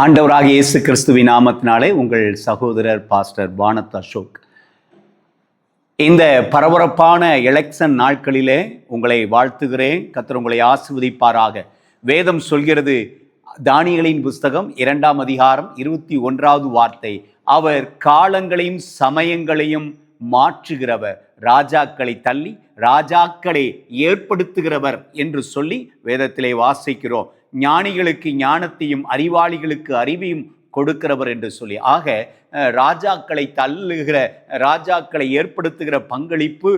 ஆண்டவராக இயேசு கிறிஸ்துவின் நாமத்தினாலே உங்கள் சகோதரர் பாஸ்டர் பானத் அசோக். இந்த பரபரப்பான எலெக்ஷன் நாட்களிலே உங்களை வாழ்த்துகிறேன். கர்த்தர் உங்களை ஆசீர்வதிப்பாராக. வேதம் சொல்கிறது, தானியேலின் புஸ்தகம் 2ஆம் அதிகாரம் 21வது வார்த்தை, அவர் காலங்களையும் சமயங்களையும் மாற்றுகிறவர், ராஜாக்களை தள்ளி ராஜாக்களை ஏற்படுத்துகிறவர் என்று சொல்லி வேதத்திலே வாசிக்கிறோம். ஞானிகளுக்கு ஞானத்தையும் அறிவாளிகளுக்கு அறிவையும் கொடுக்கிறவர் என்று சொல்லி, ஆக ராஜாக்களை தள்ளுகிற, ராஜாக்களை ஏற்படுத்துகிற பங்களிப்பு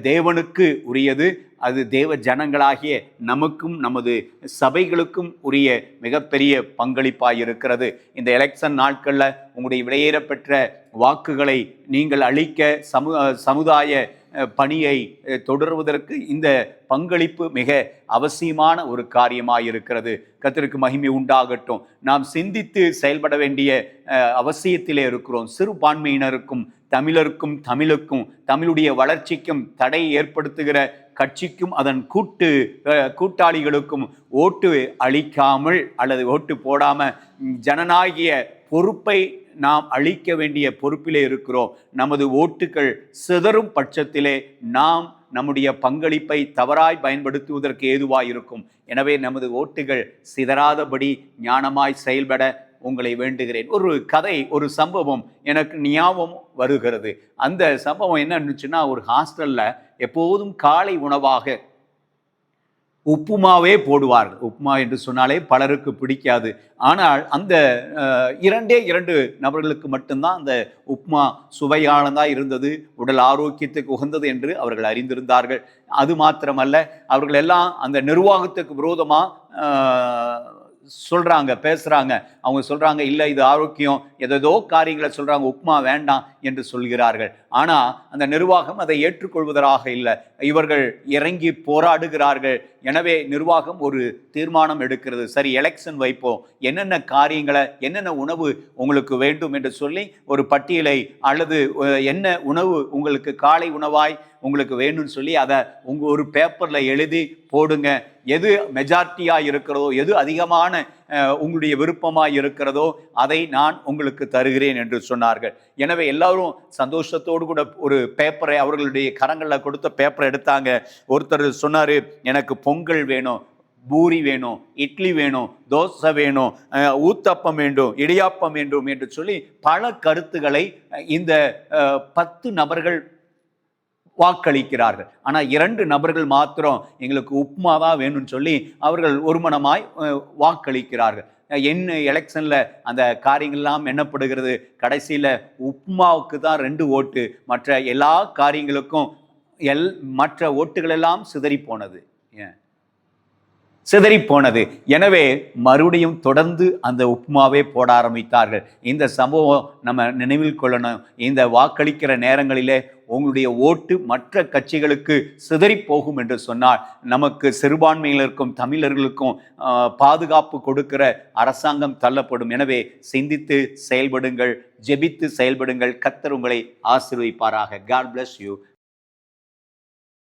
தேவனுக்கு உரியது. அது தேவ ஜனங்களாகிய நமக்கும் நமது சபைகளுக்கும் உரிய மிகப்பெரிய பங்களிப்பாக இருக்கிறது. இந்த எலெக்ஷன் நாட்களில் உங்களுடைய விலையேறப்பெற்ற வாக்குகளை நீங்கள் அளிக்க சமுதாய பணியை தொடர்வதற்கு இந்த பங்களிப்பு மிக அவசியமான ஒரு காரியமாக இருக்கிறது. கர்த்தருக்கு மகிமை உண்டாகட்டும். நாம் சிந்தித்து செயல்பட வேண்டிய அவசியத்திலே இருக்கிறோம். சிறுபான்மையினருக்கும் தமிழுக்கும் தமிழுடைய வளர்ச்சிக்கும் தடை ஏற்படுத்துகிற கட்சிக்கும் அதன் கூட்டாளிகளுக்கும் ஓட்டு அளிக்காமல் அல்லது ஓட்டு போடாமல் ஜனநாயக பொறுப்பை நாம் அளிக்க வேண்டிய பொறுப்பிலே இருக்கிறோம். நமது ஓட்டுகள் சிதறும் பட்சத்திலே நாம் நம்முடைய பங்களிப்பை தவறாய் பயன்படுத்துவதற்கு ஏதுவாக இருக்கும். எனவே நமது ஓட்டுகள் சிதறாதபடி ஞானமாய் செயல்பட உங்களை வேண்டுகிறேன். ஒரு கதை, ஒரு சம்பவம் எனக்கு ஞாபகம் வருகிறது. அந்த சம்பவம் என்ன இருந்துச்சுன்னா, ஒரு ஹாஸ்டலில் எப்போதும் காலை உணவாக உப்புமாவே போடுவார்கள். உப்புமா என்று சொன்னாலே பலருக்கு பிடிக்காது. ஆனால் அந்த 2 நபர்களுக்கு மட்டும்தான் அந்த உப்புமா சுவையானதாக இருந்தது, உடல் ஆரோக்கியத்துக்கு உகந்தது என்று அவர்கள் அறிந்திருந்தார்கள். அது மாத்திரமல்ல, அவர்கள் எல்லாம் அந்த நிர்வாகத்துக்கு விரோதமாக பேசுகிறாங்க. அவங்க சொல்கிறாங்க, இல்லை இது ஆரோக்கியம், ஏதோ காரியங்களை சொல்கிறாங்க, உப்புமா வேண்டாம் என்று சொல்கிறார்கள். ஆனால் அந்த நிர்வாகம் அதை ஏற்றுக்கொள்வதாக இல்லை. இவர்கள் இறங்கி போராடுகிறார்கள். எனவே நிர்வாகம் ஒரு தீர்மானம் எடுக்கிறது. சரி, எலெக்ஷன் வைப்போம், என்னென்ன காரியங்களை, என்னென்ன உணவு உங்களுக்கு வேண்டும் என்று சொல்லி ஒரு பட்டியலை, அல்லது என்ன உணவு உங்களுக்கு காலை உணவாய் உங்களுக்கு வேணும்னு சொல்லி அதை ஒரு பேப்பரில் எழுதி போடுங்க. எது மெஜாரிட்டியாக இருக்கிறதோ, எது அதிகமான உங்களுடைய விருப்பமாக இருக்கிறதோ அதை நான் உங்களுக்கு தருகிறேன் என்று சொன்னார்கள். எனவே எல்லாரும் சந்தோஷத்தோடு கூட ஒரு பேப்பரை, அவர்களுடைய கரங்களில் கொடுத்த பேப்பரை எடுத்தாங்க. ஒருத்தர் சொன்னார், எனக்கு பொங்கல் வேணும், பூரி வேணும், இட்லி வேணும், தோசை வேணும், ஊத்தப்பம் வேண்டும், இடியாப்பம் வேண்டும் என்று சொல்லி பல கருத்துக்களை இந்த 10 நபர்கள் வாக்களிக்கிறார்கள். ஆனால் 2 நபர்கள் மாத்திரம் எங்களுக்கு உப்புமா தான் வேணும்னு சொல்லி அவர்கள் ஒருமனமாய் வாக்களிக்கிறார்கள். என்ன எலெக்ஷனில் அந்த காரியங்கள்லாம் என்னப்படுகிறது, கடைசியில் உப்புமாவுக்கு தான் 2 ஓட்டு, மற்ற எல்லா காரியங்களுக்கும் மற்ற ஓட்டுகள் எல்லாம் சிதறி போனது. எனவே மறுபடியும் தொடர்ந்து அந்த உப்புமாவே போட ஆரம்பித்தார்கள். இந்த சம்பவம் நம்ம நினைவில் கொள்ளணும். இந்த வாக்களிக்கிற நேரங்களிலே உங்களுடைய ஓட்டு மற்ற கட்சிகளுக்கு சிதறி போகும் என்று சொன்னால், நமக்கு சிறுபான்மையினருக்கும் தமிழர்களுக்கும் பாதுகாப்பு கொடுக்கிற அரசாங்கம் தள்ளப்படும். எனவே சிந்தித்து செயல்படுங்கள், ஜெபித்து செயல்படுங்கள். கர்த்தர் உங்களை ஆசீர்வதிப்பாராக. God bless you.